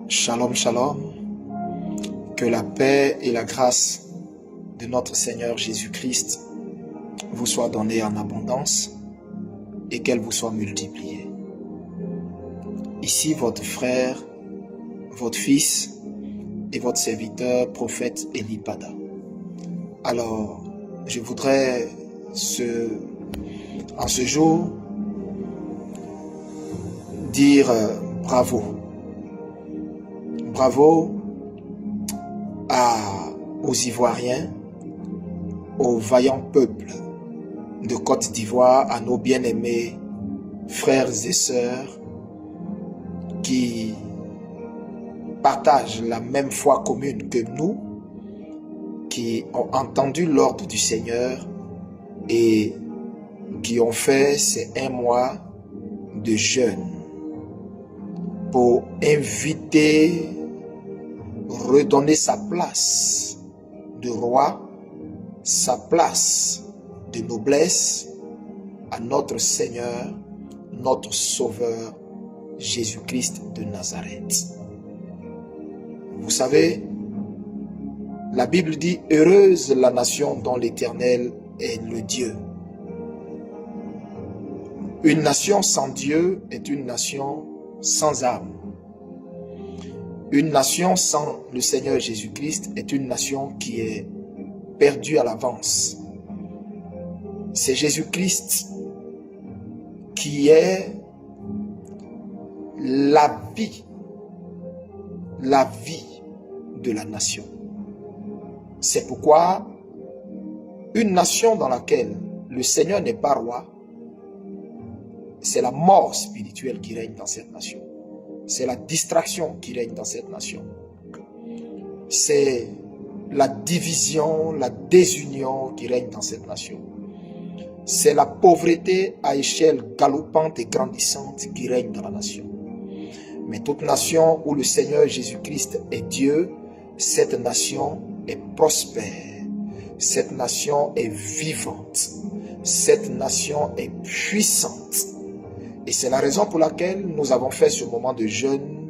Shalom, shalom. Que la paix et la grâce de notre Seigneur Jésus-Christ vous soient données en abondance et qu'elles vous soient multipliées. Ici votre frère, votre fils et votre serviteur, prophète Elipada. Alors, je voudrais en ce jour dire bravo. Bravo aux Ivoiriens, au vaillant peuple de Côte d'Ivoire, à nos bien-aimés frères et sœurs qui partagent la même foi commune que nous, qui ont entendu l'ordre du Seigneur et qui ont fait ces 1 mois de jeûne pour inviter, redonner sa place de roi, sa place de noblesse à notre Seigneur, notre Sauveur, Jésus-Christ de Nazareth. Vous savez, la Bible dit « Heureuse la nation dont l'Éternel est le Dieu ». Une nation sans Dieu est une nation sans âme. Une nation sans le Seigneur Jésus-Christ est une nation qui est perdue à l'avance. C'est Jésus-Christ qui est la vie de la nation. C'est pourquoi une nation dans laquelle le Seigneur n'est pas roi, c'est la mort spirituelle qui règne dans cette nation. C'est la distraction qui règne dans cette nation. C'est la division, la désunion qui règne dans cette nation. C'est la pauvreté à échelle galopante et grandissante qui règne dans la nation. Mais toute nation où le Seigneur Jésus-Christ est Dieu, cette nation est prospère. Cette nation est vivante. Cette nation est puissante. Et c'est la raison pour laquelle nous avons fait ce moment de jeûne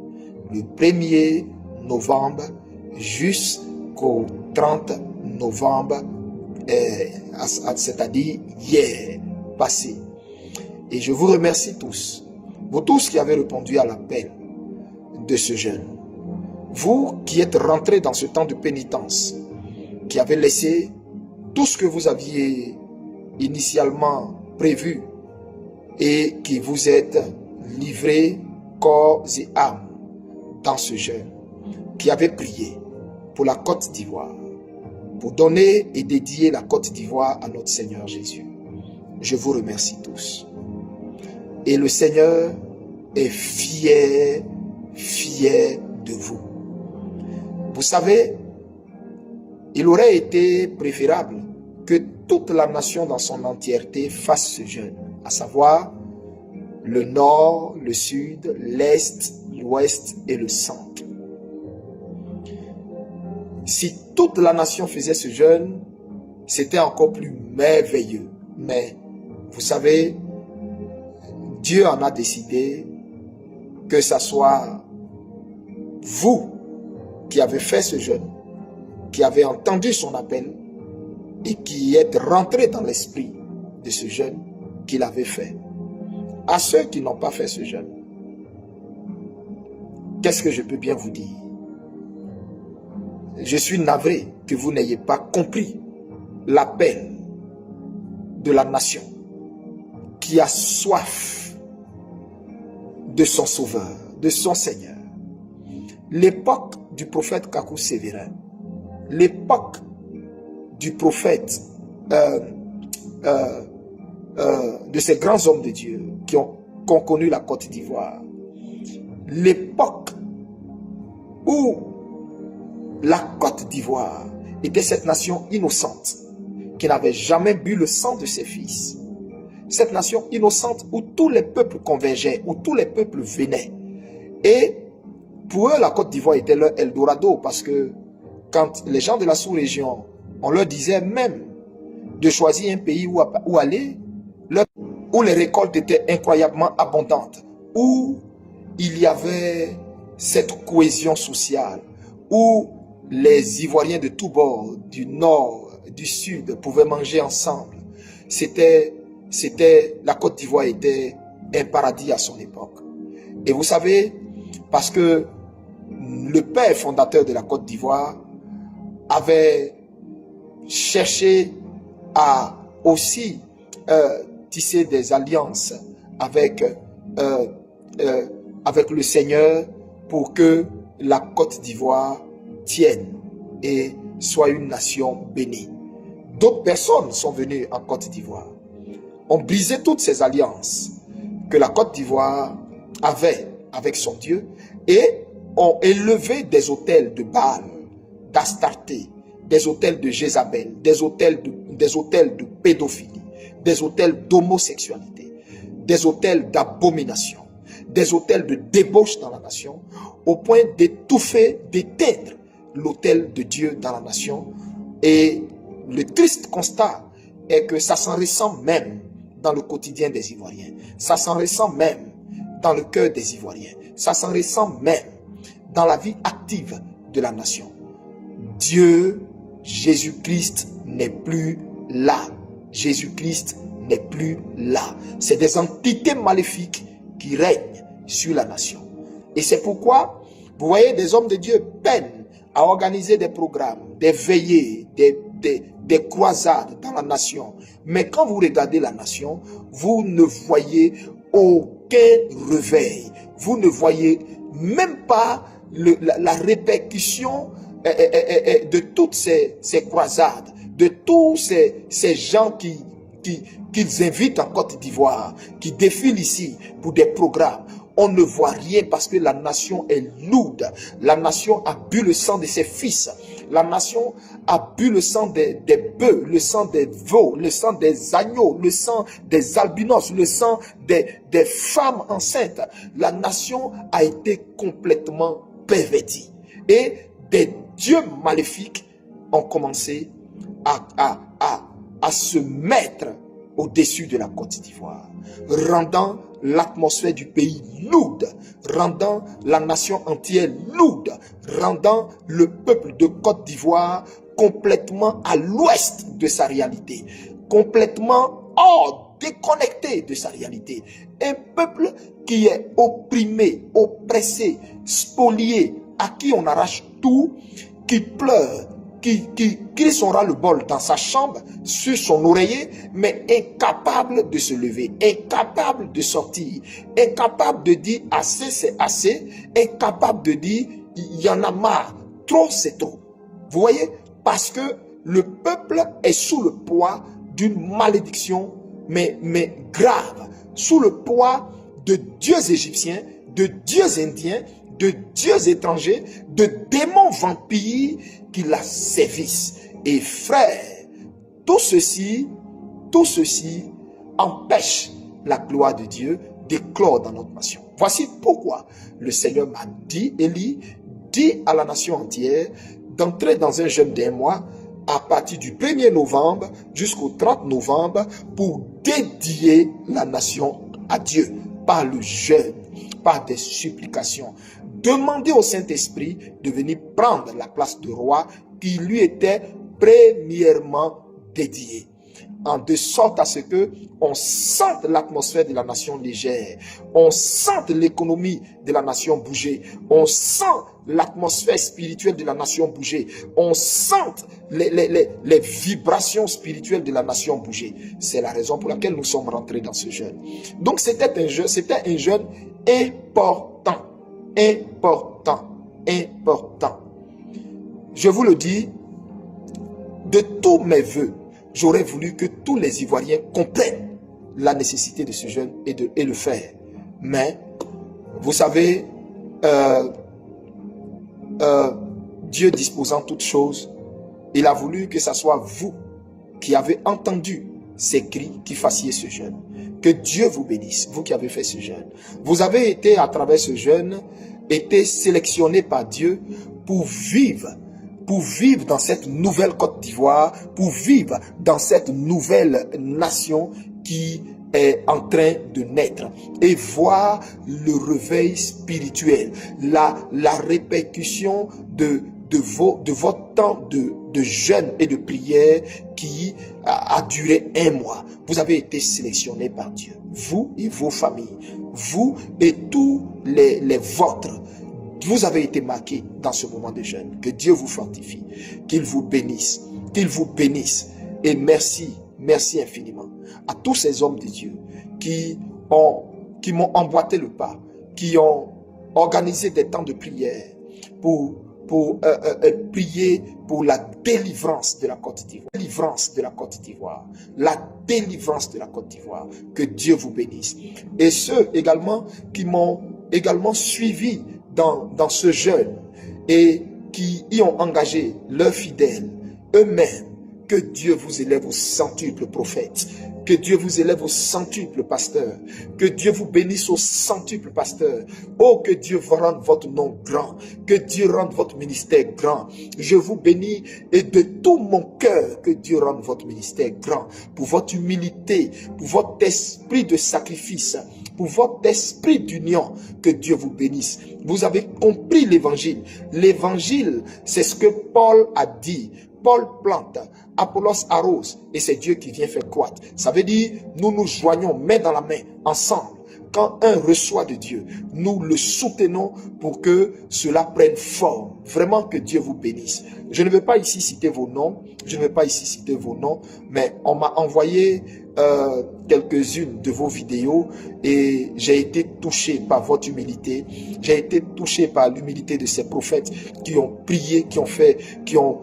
le 1er novembre jusqu'au 30 novembre, c'est-à-dire hier passé. Et je vous remercie tous, vous tous qui avez répondu à l'appel de ce jeûne. Vous qui êtes rentrés dans ce temps de pénitence, qui avez laissé tout ce que vous aviez initialement prévu et qui vous êtes livrés corps et âme dans ce jeûne, qui avez prié pour la Côte d'Ivoire, pour donner et dédier la Côte d'Ivoire à notre Seigneur Jésus. Je vous remercie tous. Et le Seigneur est fier de vous. Vous savez, il aurait été préférable que toute la nation dans son entièreté fasse ce jeûne, à savoir le nord, le sud, l'est, l'ouest et le centre. Si toute la nation faisait ce jeûne, c'était encore plus merveilleux. Mais vous savez, Dieu en a décidé que ce soit vous qui avez fait ce jeûne, qui avez entendu son appel et qui êtes rentrés dans l'esprit de ce jeûne qu'il avait fait. À ceux qui n'ont pas fait ce jeûne, qu'est-ce que je peux bien vous dire? Je suis navré que vous n'ayez pas compris l'appel de la nation qui a soif de son Sauveur, de son Seigneur. L'époque du prophète Kakou Sévérin, l'époque du prophète de ces grands hommes de Dieu qui ont connu la Côte d'Ivoire, l'époque où la Côte d'Ivoire était cette nation innocente qui n'avait jamais bu le sang de ses fils, cette nation innocente où tous les peuples convergeaient, où tous les peuples venaient. Et pour eux, la Côte d'Ivoire était leur Eldorado, parce que quand les gens de la sous-région, on leur disait même de choisir un pays où aller, où les récoltes étaient incroyablement abondantes, où il y avait cette cohésion sociale où les Ivoiriens de tous bords, du nord, du sud, pouvaient manger ensemble. La Côte d'Ivoire était un paradis à son époque. Et vous savez, parce que le père fondateur de la Côte d'Ivoire avait cherché à aussi tisser des alliances avec le Seigneur pour que la Côte d'Ivoire tienne et soit une nation bénie. D'autres personnes sont venues en Côte d'Ivoire, ont brisé toutes ces alliances que la Côte d'Ivoire avait avec son Dieu et ont élevé des autels de Baal, d'Astarté, des autels de Jézabel, des autels de pédophilie, des autels d'homosexualité, des autels d'abomination, des autels de débauche dans la nation, au point d'étouffer, d'éteindre l'autel de Dieu dans la nation. Et le triste constat est que ça s'en ressent même dans le quotidien des Ivoiriens. Ça s'en ressent même dans le cœur des Ivoiriens. Ça s'en ressent même dans la vie active de la nation. Dieu, Jésus-Christ n'est plus là. Jésus-Christ n'est plus là. C'est des entités maléfiques qui règnent sur la nation. Et c'est pourquoi, vous voyez, des hommes de Dieu peinent à organiser des programmes, des veillées, des croisades dans la nation. Mais quand vous regardez la nation, vous ne voyez aucun réveil. Vous ne voyez même pas la répercussion de toutes ces croisades, de tous ces gens qu'ils invitent en Côte d'Ivoire, qui défilent ici pour des programmes. On ne voit rien parce que la nation est lourde. La nation a bu le sang de ses fils. La nation a bu le sang des bœufs, le sang des veaux, le sang des agneaux, le sang des albinos, le sang des femmes enceintes. La nation a été complètement pervertie. Et des dieux maléfiques ont commencé à se mettre au-dessus de la Côte d'Ivoire, rendant l'atmosphère du pays lourde, rendant la nation entière lourde, rendant le peuple de Côte d'Ivoire complètement à l'ouest de sa réalité, complètement hors, déconnecté de sa réalité. Un peuple qui est opprimé, oppressé, spolié, à qui on arrache tout, qui pleure, qui crie son ras-le-bol dans sa chambre, sur son oreiller, mais incapable de se lever, incapable de sortir, incapable de dire assez c'est assez, incapable de dire il y en a marre, trop c'est trop. Vous voyez, parce que le peuple est sous le poids d'une malédiction, mais grave, sous le poids de dieux égyptiens, de dieux indiens, de dieux étrangers, de démons vampires qui la sévissent. Et frère, tout ceci empêche la gloire de Dieu d'éclore dans notre nation. Voici pourquoi le Seigneur m'a dit, Élie, dit à la nation entière d'entrer dans un jeûne d'un mois à partir du 1er novembre jusqu'au 30 novembre pour dédier la nation à Dieu par le jeûne, par des supplications. Demandez au Saint-Esprit de venir prendre la place de roi qui lui était premièrement dédiée. En de sorte à ce que on sente l'atmosphère de la nation légère, on sente l'économie de la nation bouger, on sent l'atmosphère spirituelle de la nation bouger, on sente les vibrations spirituelles de la nation bouger. C'est la raison pour laquelle nous sommes rentrés dans ce jeûne. Donc c'était un jeûne important, important, important. Je vous le dis, de tous mes voeux, j'aurais voulu que tous les Ivoiriens comprennent la nécessité de ce jeûne et le faire. Mais, vous savez, Dieu disposant toutes choses, il a voulu que ce soit vous qui avez entendu ces cris qui fassiez ce jeûne. Que Dieu vous bénisse, vous qui avez fait ce jeûne. Vous avez été, à travers ce jeûne, été sélectionné par Dieu pour vivre dans cette nouvelle Côte d'Ivoire, pour vivre dans cette nouvelle nation qui est en train de naître et voir le réveil spirituel, la répercussion de votre temps de jeûne et de prière qui a duré 1 mois. Vous avez été sélectionnés par Dieu, vous et vos familles, vous et tous les vôtres. Vous avez été marqués dans ce moment de jeûne. Que Dieu vous fortifie, qu'il vous bénisse, et merci infiniment à tous ces hommes de Dieu qui m'ont emboîté le pas, qui ont organisé des temps de prière pour prier pour la délivrance de la Côte d'Ivoire. La délivrance de la Côte d'Ivoire. Que Dieu vous bénisse. Et ceux également qui m'ont également suivi dans ce jeûne et qui y ont engagé leurs fidèles, eux-mêmes. Que Dieu vous élève au centuple prophète. Que Dieu vous élève au centuple pasteur. Que Dieu vous bénisse au centuple pasteur. Oh, que Dieu rende votre nom grand. Que Dieu rende votre ministère grand. Je vous bénis et de tout mon cœur, que Dieu rende votre ministère grand. Pour votre humilité, pour votre esprit de sacrifice, pour votre esprit d'union, que Dieu vous bénisse. Vous avez compris l'évangile. L'évangile, c'est ce que Paul a dit. Paul plante, Apollos arrose, et c'est Dieu qui vient faire croître. Ça veut dire, nous nous joignons main dans la main, ensemble. Quand un reçoit de Dieu, nous le soutenons pour que cela prenne forme. Vraiment, que Dieu vous bénisse. Je ne vais pas ici citer vos noms, mais on m'a envoyé quelques-unes de vos vidéos et j'ai été touché par votre humilité. J'ai été touché par l'humilité de ces prophètes qui ont prié, qui ont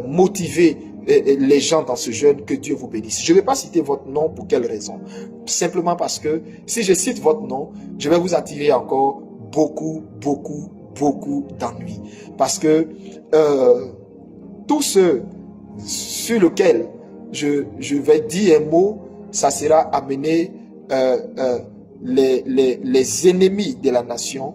motiver les gens dans ce jeûne. Que Dieu vous bénisse. Je ne vais pas citer votre nom. Pour quelle raison? Simplement parce que si je cite votre nom, je vais vous attirer encore beaucoup d'ennuis. Parce que tout ce sur lequel je vais dire un mot, ça sera amener les ennemis de la nation,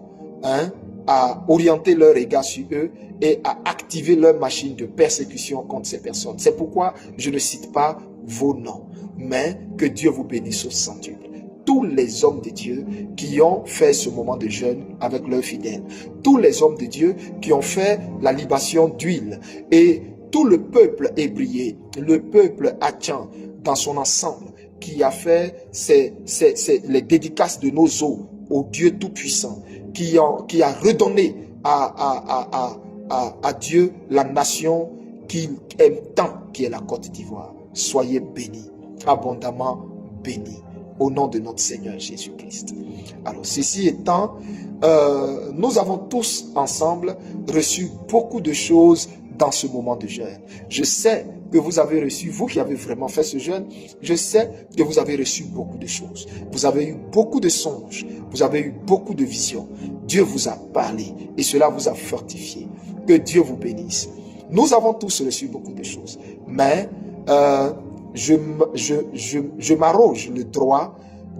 à orienter leur regard sur eux et à activer leur machine de persécution contre ces personnes. C'est pourquoi je ne cite pas vos noms, mais que Dieu vous bénisse au centuple. Tous les hommes de Dieu qui ont fait ce moment de jeûne avec leurs fidèles, tous les hommes de Dieu qui ont fait la libation d'huile, et tout le peuple hébreu, le peuple Hatchan dans son ensemble, qui a fait les dédicaces de nos os au Dieu Tout-Puissant, qui a redonné à Dieu la nation qu'il aime tant, qui est la Côte d'Ivoire. Soyez bénis, abondamment bénis, au nom de notre Seigneur Jésus-Christ. Alors, ceci étant, nous avons tous ensemble reçu beaucoup de choses dans ce moment de jeûne. Je sais que vous avez reçu, vous qui avez vraiment fait ce jeûne, je sais que vous avez reçu beaucoup de choses. Vous avez eu beaucoup de songes, vous avez eu beaucoup de visions. Dieu vous a parlé et cela vous a fortifié. Que Dieu vous bénisse. Nous avons tous reçu beaucoup de choses, mais je m'arroge le droit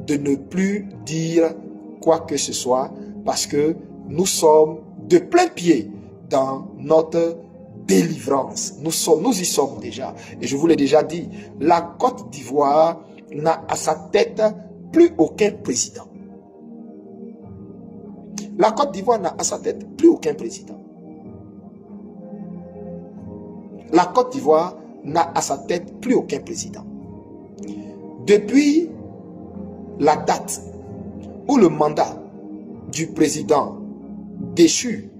de ne plus dire quoi que ce soit parce que nous sommes de plein pied dans notre délivrance. Nous y sommes déjà. Et je vous l'ai déjà dit, la Côte d'Ivoire n'a à sa tête plus aucun président. La Côte d'Ivoire n'a à sa tête plus aucun président. La Côte d'Ivoire n'a à sa tête plus aucun président. Depuis la date où le mandat du président déchu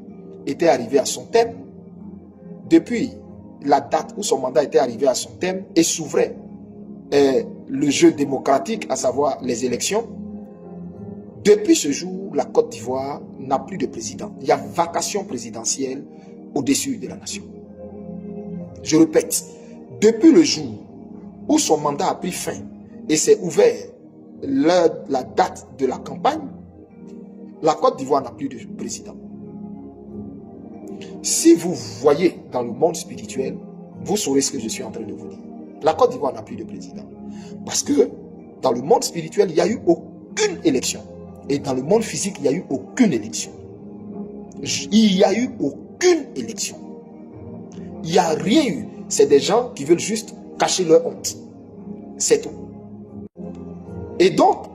était arrivé à son terme, depuis la date où son mandat était arrivé à son terme et s'ouvrait le jeu démocratique, à savoir les élections, depuis ce jour, la Côte d'Ivoire n'a plus de président. Il y a vacation présidentielle au-dessus de la nation. Je répète, depuis le jour où son mandat a pris fin et s'est ouvert la date de la campagne, la Côte d'Ivoire n'a plus de président. Si vous voyez dans le monde spirituel, vous saurez ce que je suis en train de vous dire. La Côte d'Ivoire n'a plus de président. Parce que dans le monde spirituel, il n'y a eu aucune élection. Et dans le monde physique, il n'y a eu aucune élection. Il n'y a eu aucune élection. Il n'y a rien eu. C'est des gens qui veulent juste cacher leur honte. C'est tout. Et donc,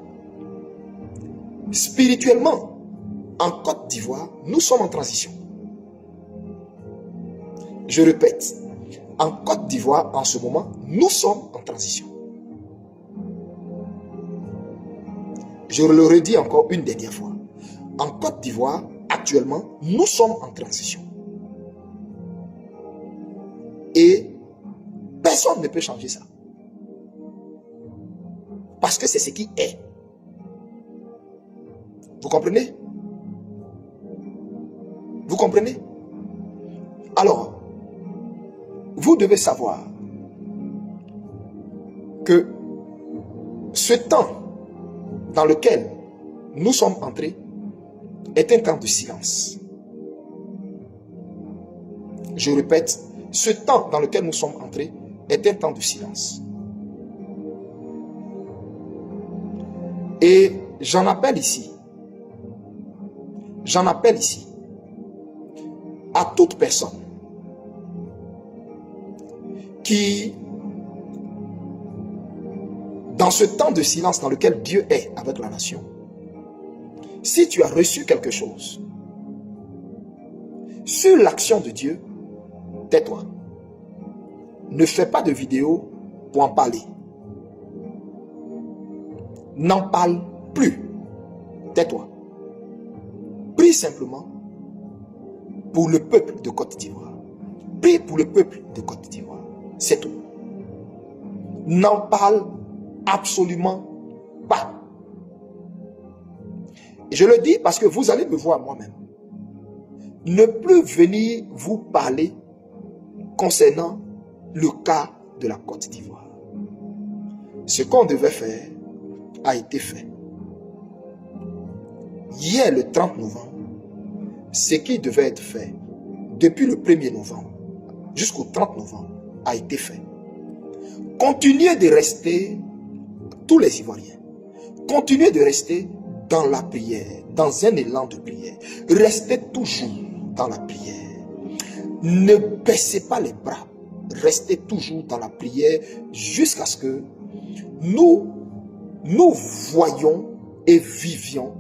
spirituellement, en Côte d'Ivoire, nous sommes en transition. Je répète, en Côte d'Ivoire, en ce moment, nous sommes en transition. Je le redis encore une dernière fois. En Côte d'Ivoire, actuellement, nous sommes en transition. Et personne ne peut changer ça. Parce que c'est ce qui est. Vous comprenez? Vous comprenez? Alors, vous devez savoir que ce temps dans lequel nous sommes entrés est un temps de silence. Je répète, ce temps dans lequel nous sommes entrés est un temps de silence. Et j'en appelle ici à toute personne qui, dans ce temps de silence dans lequel Dieu est avec la nation, si tu as reçu quelque chose sur l'action de Dieu, tais-toi. Ne fais pas de vidéo pour en parler. N'en parle plus. Tais-toi. Prie simplement pour le peuple de Côte d'Ivoire. Prie pour le peuple de Côte d'Ivoire. C'est tout. N'en parle absolument pas. Et je le dis parce que vous allez me voir moi-même. Ne plus venir vous parler concernant le cas de la Côte d'Ivoire. Ce qu'on devait faire a été fait. Hier, le 30 novembre, ce qui devait être fait depuis le 1er novembre jusqu'au 30 novembre a été fait. Continuez de rester, tous les Ivoiriens, continuez de rester dans la prière, dans un élan de prière. Restez toujours dans la prière. Ne baissez pas les bras. Restez toujours dans la prière jusqu'à ce que nous voyions et vivions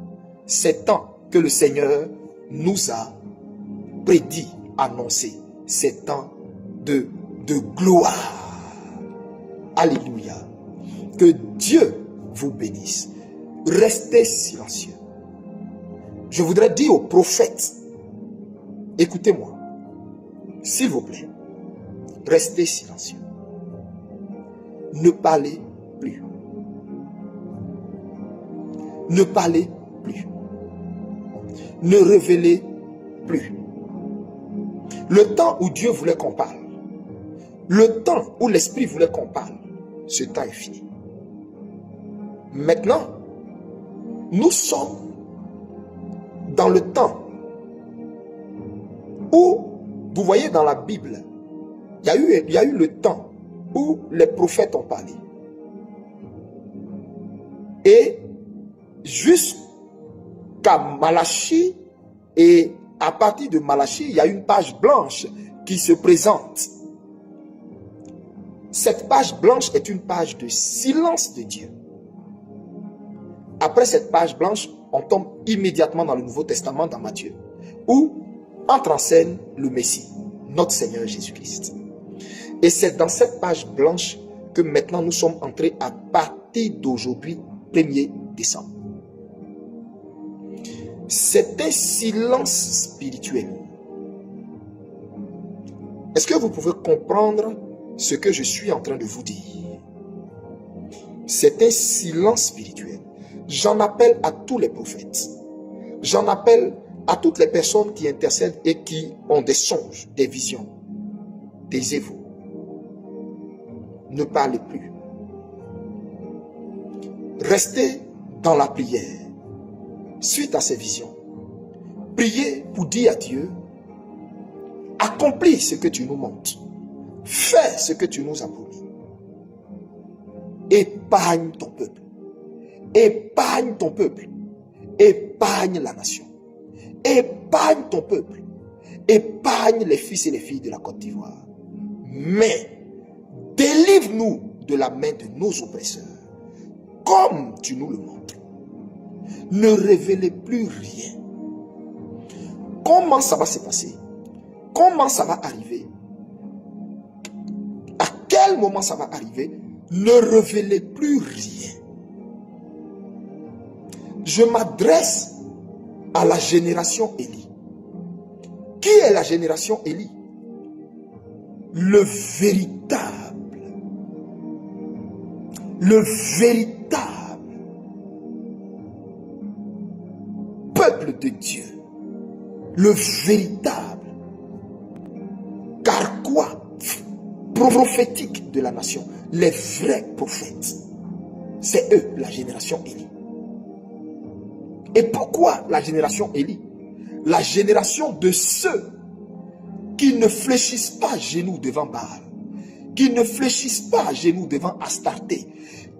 ces temps que le Seigneur nous a prédit, annoncé, ces temps de gloire. Alléluia. Que Dieu vous bénisse. Restez silencieux. Je voudrais dire aux prophètes, écoutez-moi, s'il vous plaît, restez silencieux. Ne parlez plus. Ne parlez plus. Ne révélez plus. Le temps où Dieu voulait qu'on parle, le temps où l'Esprit voulait qu'on parle, ce temps est fini. Maintenant, nous sommes dans le temps où, vous voyez dans la Bible, il y a eu le temps où les prophètes ont parlé. Et jusqu'à Malachie, et à partir de Malachie, il y a une page blanche qui se présente. Cette page blanche est une page de silence de Dieu. Après cette page blanche, on tombe immédiatement dans le Nouveau Testament, dans Matthieu, où entre en scène le Messie, notre Seigneur Jésus-Christ. Et c'est dans cette page blanche que maintenant nous sommes entrés à partir d'aujourd'hui, 1er décembre. C'est un silence spirituel. Est-ce que vous pouvez comprendre ce que je suis en train de vous dire? C'est un silence spirituel. J'en appelle à tous les prophètes. J'en appelle à toutes les personnes qui intercèdent et qui ont des songes, des visions. Taisez-vous. Ne parlez plus. Restez dans la prière. Suite à ces visions, priez pour dire à Dieu, accomplis ce que tu nous montres. Fais ce que tu nous as promis. Épargne ton peuple. Épargne ton peuple. Épargne la nation. Épargne ton peuple. Épargne les fils et les filles de la Côte d'Ivoire. Mais délivre-nous de la main de nos oppresseurs, comme tu nous le montres. Ne révélez plus rien. Comment ça va se passer? Comment ça va arriver? À quel moment ça va arriver? Ne révélez plus rien. Je m'adresse à la génération Élie. Qui est la génération Élie? Le véritable peuple de Dieu. Le véritable carquois prophétique de la nation. Les vrais prophètes. C'est eux, la génération Élie. Et pourquoi la génération Élie? La génération de ceux qui ne fléchissent pas à genoux devant Baal, qui ne fléchissent pas à genoux devant Astarté,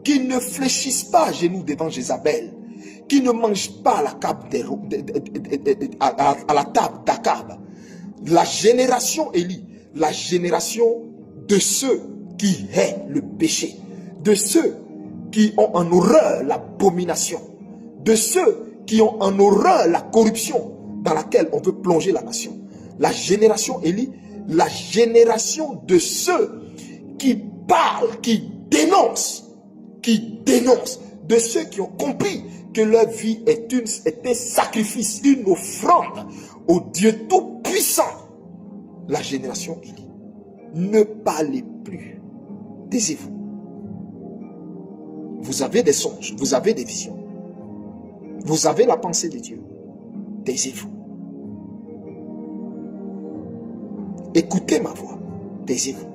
qui ne fléchissent pas à genoux devant Jézabel, qui ne mangent pas à la table d'Akab. La génération Élie, la génération de ceux qui haïssent le péché, de ceux qui ont en horreur l'abomination, de ceux qui ont en horreur la corruption dans laquelle on veut plonger la nation. La génération Élie, la génération de ceux qui parlent, qui dénoncent, de ceux qui ont compris que leur vie est un sacrifice, une offrande au Dieu Tout-Puissant. La génération Élie. Ne parlez plus. Taisez-vous. Vous avez des songes, vous avez des visions. Vous avez la pensée de Dieu. Taisez-vous. Écoutez ma voix. Taisez-vous.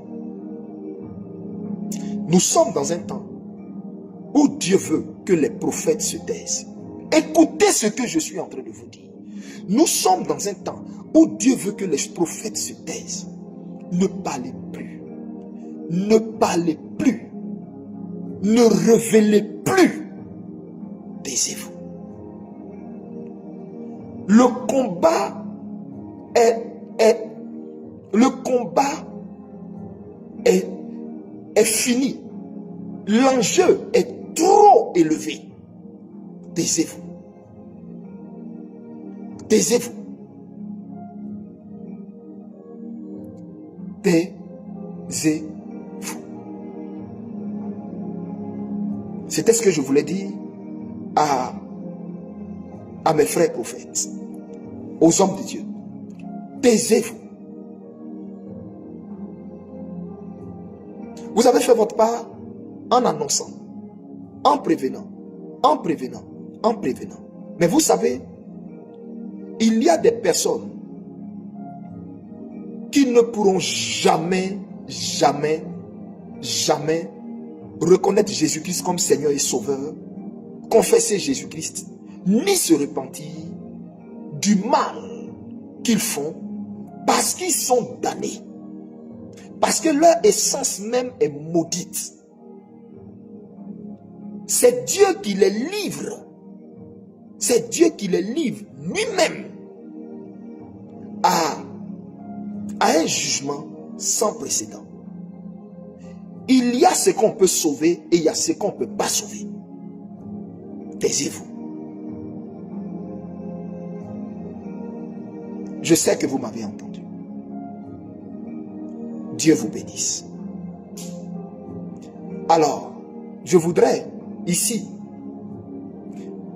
Nous sommes dans un temps où Dieu veut que les prophètes se taisent. Écoutez ce que je suis en train de vous dire. Nous sommes dans un temps où Dieu veut que les prophètes se taisent. Ne parlez plus. Ne parlez plus. Ne révélez plus. Taisez-vous. Le combat est fini. L'enjeu est trop élevé. Taisez-vous. Taisez-vous. Taisez-vous. C'était ce que je voulais dire à mes frères prophètes, aux hommes de Dieu. Taisez-vous. Vous avez fait votre part en annonçant, en prévenant, en prévenant, en prévenant. Mais vous savez, il y a des personnes qui ne pourront jamais, jamais, jamais reconnaître Jésus-Christ comme Seigneur et Sauveur, confesser Jésus-Christ, ni se repentir du mal qu'ils font parce qu'ils sont damnés. Parce que leur essence même est maudite. C'est Dieu qui les livre. C'est Dieu qui les livre lui-même à un jugement sans précédent. Il y a ce qu'on peut sauver et il y a ce qu'on ne peut pas sauver. Taisez-vous. Je sais que vous m'avez entendu. Dieu vous bénisse. Alors, je voudrais ici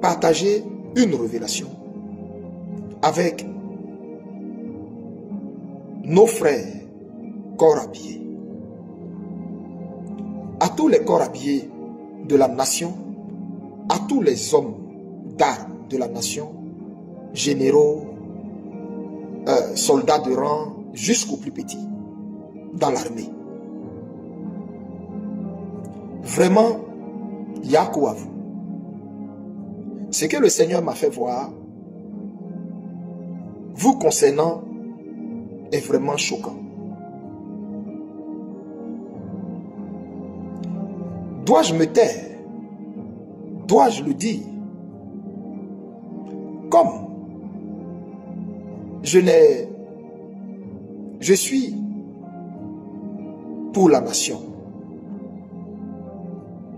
partager une révélation avec nos frères corps habillés. À tous les corps habillés de la nation, à tous les hommes d'armes de la nation, généraux, soldats de rang, jusqu'aux plus petits dans l'armée. Vraiment, il y a quoi à vous. Ce que le Seigneur m'a fait voir, vous concernant, est vraiment choquant. Dois-je me taire? Dois-je le dire? Comme je suis pour la nation.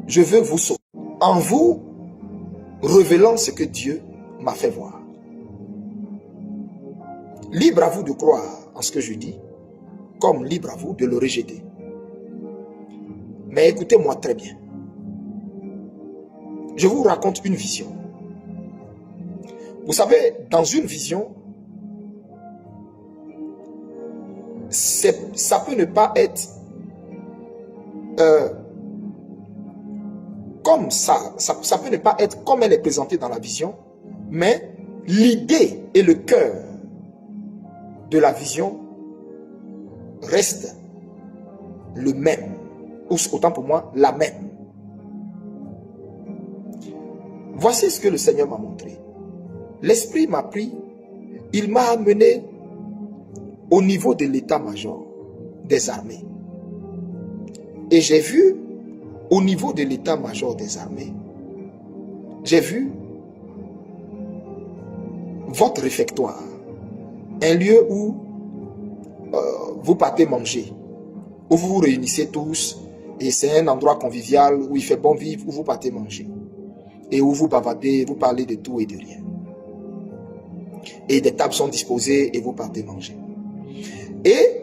je veux vous sauver en vous révélant ce que Dieu m'a fait voir. Libre à vous de croire en ce que je dis, comme libre à vous de le rejeter. Mais écoutez-moi très bien. Je vous raconte une vision. Vous savez, dans une vision, ça peut ne pas être comme ça peut ne pas être comme elle est présentée dans la vision, mais l'idée et le cœur de la vision restent le même, ou autant pour moi, la même. Voici ce que le Seigneur m'a montré. L'Esprit m'a pris, il m'a amené au niveau de l'état-major des armées. Et j'ai vu, au niveau de l'état-major des armées, j'ai vu votre réfectoire, un lieu où vous partez manger, où vous vous réunissez tous, et c'est un endroit convivial où il fait bon vivre, où vous partez manger, et où vous bavardez, vous parlez de tout et de rien. Et des tables sont disposées et vous partez manger. Et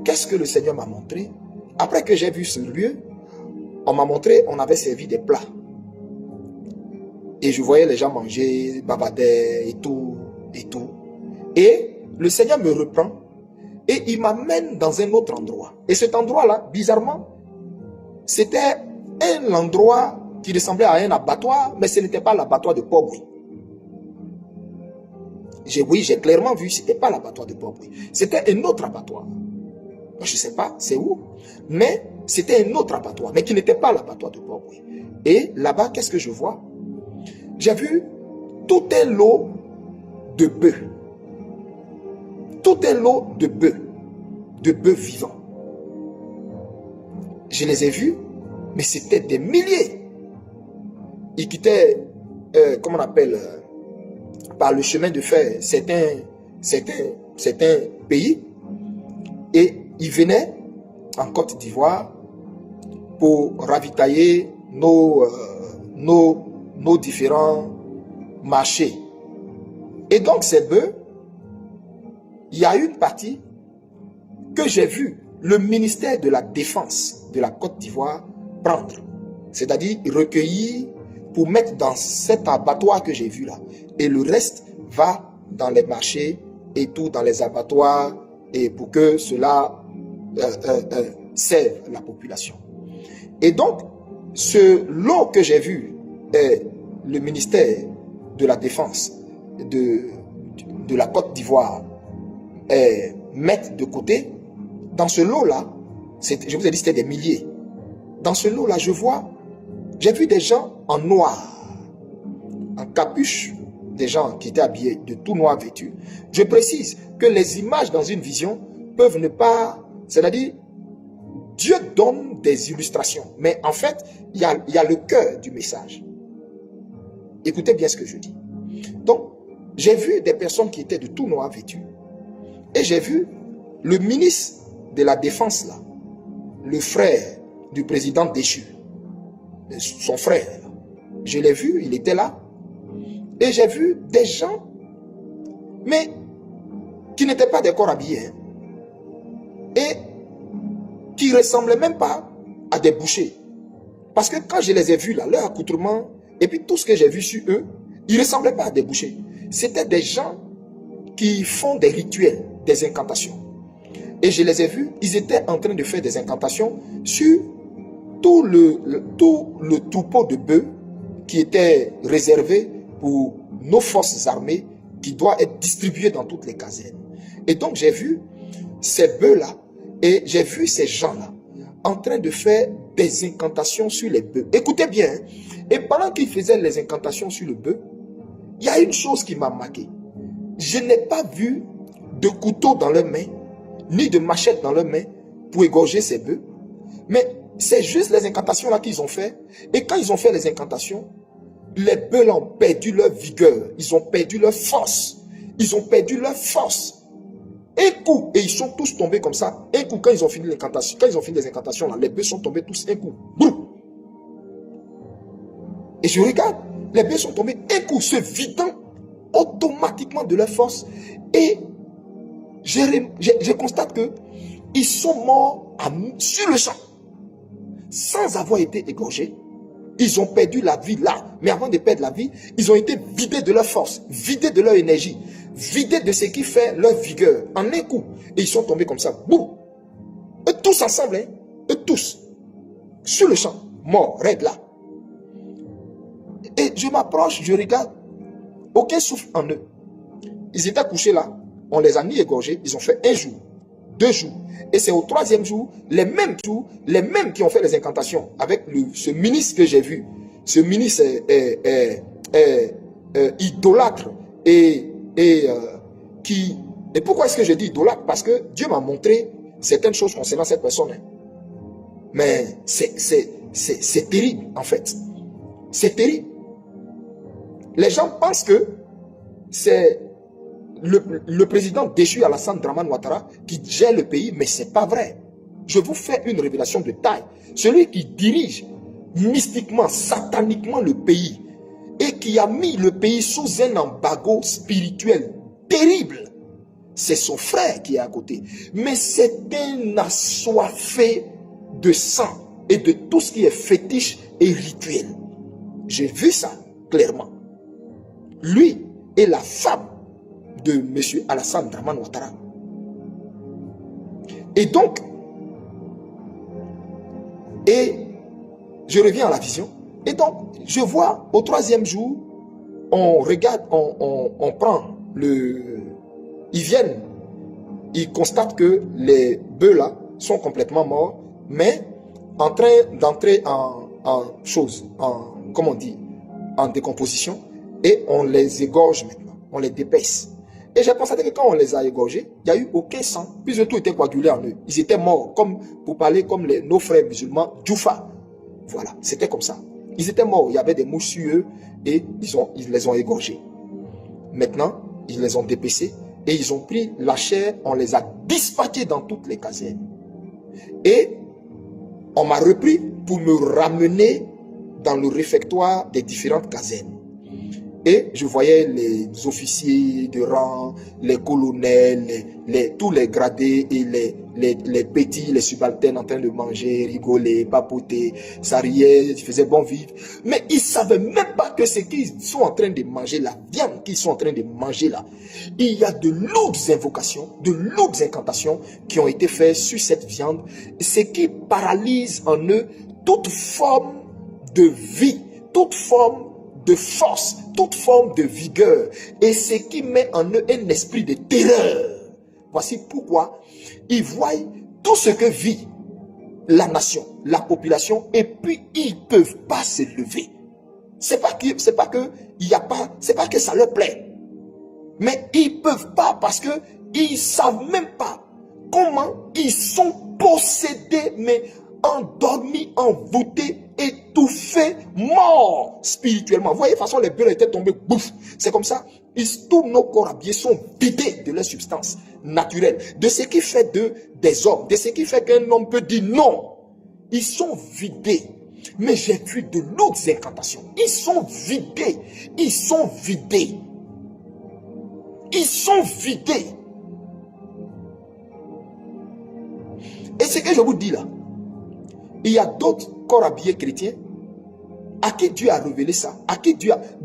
qu'est-ce que le Seigneur m'a montré? Après que j'ai vu ce lieu, on m'a montré, on avait servi des plats. Et je voyais les gens manger, bavarder et tout, et tout. Et le Seigneur me reprend et il m'amène dans un autre endroit. Et cet endroit-là, bizarrement, c'était un endroit qui ressemblait à un abattoir, mais ce n'était pas l'abattoir de Port-Bouilly. Oui, j'ai clairement vu, ce n'était pas l'abattoir de Port-Bouilly. C'était un autre abattoir. Je ne sais pas c'est où, mais c'était un autre abattoir, mais qui n'était pas l'abattoir de Port-Bouilly. Et là-bas, qu'est-ce que je vois? J'ai vu tout un lot de bœufs. Tout un lot de bœufs vivants. Je les ai vus, mais c'était des milliers. Ils quittaient, comment on appelle, par le chemin de fer, certains pays, et ils venaient en Côte d'Ivoire pour ravitailler nos différents marchés. Et donc ces bœufs, il y a une partie que j'ai vu le ministère de la Défense de la Côte d'Ivoire prendre. C'est-à-dire recueillir pour mettre dans cet abattoir que j'ai vu là. Et le reste va dans les marchés et tout, dans les abattoirs, et pour que cela serve la population. Et donc, ce lot que j'ai vu, le ministère de la Défense de la Côte d'Ivoire mettre de côté, dans ce lot-là, je vous ai dit c'était des milliers. Dans ce lot-là, j'ai vu des gens en noir, en capuche, des gens qui étaient habillés de tout noir vêtus. Je précise que les images dans une vision peuvent ne pas, c'est-à-dire, Dieu donne des illustrations, mais en fait, il y a le cœur du message. Écoutez bien ce que je dis. Donc, j'ai vu des personnes qui étaient de tout noir vêtues, et j'ai vu le ministre de la Défense là, le frère du président déchu, son frère, je l'ai vu, il était là, et j'ai vu des gens, mais qui n'étaient pas des corps habillés, hein, et qui ne ressemblaient même pas à des bouchers. Parce que quand je les ai vus là, leur accoutrement, et puis tout ce que j'ai vu sur eux, ils ne ressemblaient pas à des bouchers. C'était des gens qui font des rituels, des incantations. Et je les ai vus, ils étaient en train de faire des incantations sur tout le troupeau de bœufs qui était réservé pour nos forces armées, qui doit être distribué dans toutes les casernes. Et donc j'ai vu ces bœufs-là, et j'ai vu ces gens-là en train de faire des incantations sur les bœufs. Écoutez bien, hein. Et pendant qu'ils faisaient les incantations sur le bœuf, il y a une chose qui m'a marqué. Je n'ai pas vu de couteau dans leurs mains, ni de machette dans leurs mains pour égorger ces bœufs. Mais c'est juste les incantations là qu'ils ont fait. Et quand ils ont fait les incantations, les bœufs là ont perdu leur vigueur. Ils ont perdu leur force. Ils ont perdu leur force. Un coup, et ils sont tous tombés comme ça. Un coup, quand ils ont fini l'incantation, quand ils ont fini les incantations là, les bœufs sont tombés tous un coup. Boum. Et je regarde, les bœufs sont tombés, un coup se vidant automatiquement de leur force. Et je constate que ils sont morts sur le champ, sans avoir été égorgés. Ils ont perdu la vie là. Mais avant de perdre la vie, ils ont été vidés de leur force, vidés de leur énergie, vidés de ce qui fait leur vigueur en un coup. Et ils sont tombés comme ça. Boum. Eux tous ensemble, hein? Eux tous. Sur le champ, morts, raides là. Et je m'approche, je regarde. Aucun souffle en eux. Ils étaient couchés là. On les a mis égorgés. Ils ont fait 1 jour, 2 jours. Et c'est au 3e jour, les mêmes qui ont fait les incantations avec ce ministre que j'ai vu. Ce ministre idolâtre et pourquoi est-ce que je dis idolâtre? Parce que Dieu m'a montré certaines choses concernant cette personne. Mais c'est terrible en fait. C'est terrible. Les gens pensent que c'est le président déchu Alassane Dramane Ouattara qui gère le pays, mais ce n'est pas vrai. Je vous fais une révélation de taille. Celui qui dirige mystiquement, sataniquement le pays et qui a mis le pays sous un embargo spirituel terrible, c'est son frère qui est à côté. Mais c'est un assoiffé de sang et de tout ce qui est fétiche et rituel. J'ai vu ça clairement. Lui et la femme de M. Alassane Dramane Ouattara. Et donc, je reviens à la vision. Et donc, je vois au 3e jour, on regarde, on prend ils viennent, ils constatent que les bœufs là sont complètement morts, mais en train d'entrer comment on dit, en décomposition, et on les égorge maintenant, on les dépaisse. Et j'ai constaté que quand on les a égorgés, il n'y a eu aucun sang, puisque tout était coagulé en eux. Ils étaient morts, comme pour parler comme nos frères musulmans, Djoufa. Voilà, c'était comme ça. Ils étaient morts, il y avait des mouches sur eux, et ils les ont égorgés. Maintenant, ils les ont dépecés, et ils ont pris la chair, on les a dispatchés dans toutes les casernes. Et on m'a repris pour me ramener dans le réfectoire des différentes casernes. Et je voyais les officiers de rang, les colonels, tous les gradés et les petits, les subalternes en train de manger, rigoler, papoter, ça riait, ils faisaient bon vivre. Mais ils ne savaient même pas que ce qu'ils sont en train de manger, la viande qu'ils sont en train de manger là, il y a de lourdes invocations, de lourdes incantations qui ont été faites sur cette viande, ce qui paralyse en eux toute forme de vie, toute forme de force, toute forme de vigueur, et ce qui met en eux un esprit de terreur. Voici pourquoi ils voient tout ce que vit la nation, la population, et puis ils ne peuvent pas se lever. C'est pas que ça leur plaît, mais ils ne peuvent pas parce que ils ne savent même pas comment ils sont possédés, mais endormis, envoûtés, étouffés, morts spirituellement. Vous voyez, de toute façon, les bœufs étaient tombés, bouf. C'est comme ça. Tous nos corps habillés sont vidés de leur substance naturelle, de ce qui fait d'eux des hommes, de ce qui fait qu'un homme peut dire non. Ils sont vidés. Mais j'ai vu de lourdes incantations. Ils sont vidés. Ils sont vidés. Ils sont vidés. Et ce que je vous dis là, il y a d'autres corps habillés chrétiens à qui Dieu a révélé ça,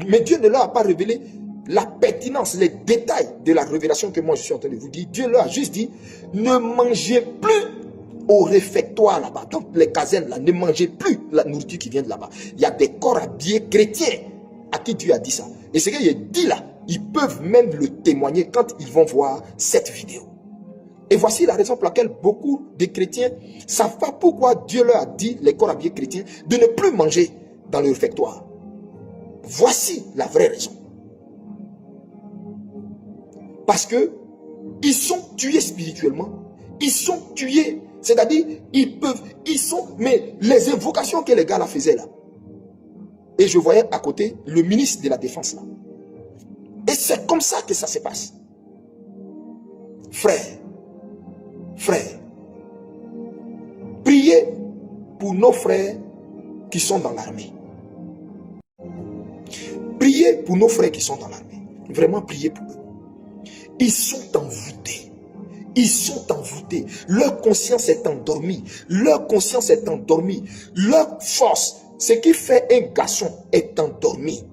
mais Dieu ne leur a pas révélé la pertinence, les détails de la révélation que moi je suis en train de vous dire. Dieu leur a juste dit, ne mangez plus au réfectoire là-bas, dans les casernes là, ne mangez plus la nourriture qui vient de là-bas. Il y a des corps habillés chrétiens à qui Dieu a dit ça. Et ce qu'il a dit là, ils peuvent même le témoigner quand ils vont voir cette vidéo. Et voici la raison pour laquelle beaucoup de chrétiens ne savent pas pourquoi Dieu leur a dit, les corps habillés chrétiens, de ne plus manger dans le réfectoire. Voici la vraie raison. Parce que ils sont tués spirituellement. Ils sont tués. C'est-à-dire, mais les invocations que les gars là faisaient là. Et je voyais à côté le ministre de la Défense là. Et c'est comme ça que ça se passe. Frère, priez pour nos frères qui sont dans l'armée. Priez pour nos frères qui sont dans l'armée. Vraiment, priez pour eux. Ils sont envoûtés. Ils sont envoûtés. Leur conscience est endormie. Leur conscience est endormie. Leur force, ce qui fait un garçon, est endormi.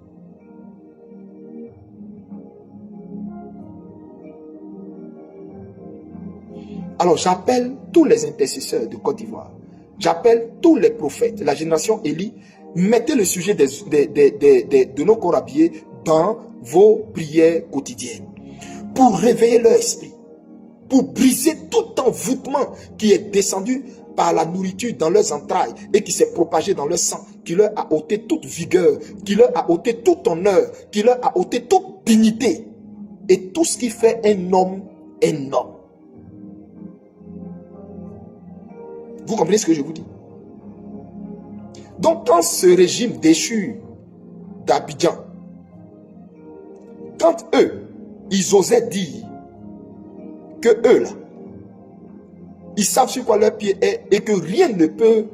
Alors j'appelle tous les intercesseurs de Côte d'Ivoire. J'appelle tous les prophètes, la génération Élie. Mettez le sujet de nos corps habillés dans vos prières quotidiennes. Pour réveiller leur esprit. Pour briser tout envoûtement qui est descendu par la nourriture dans leurs entrailles et qui s'est propagé dans leur sang, qui leur a ôté toute vigueur, qui leur a ôté tout honneur, qui leur a ôté toute dignité et tout ce qui fait un homme. Vous comprenez ce que je vous dis? Donc quand ce régime déchu d'Abidjan, quand eux, ils osaient dire que eux là, ils savent sur quoi leur pied est et que rien ne peut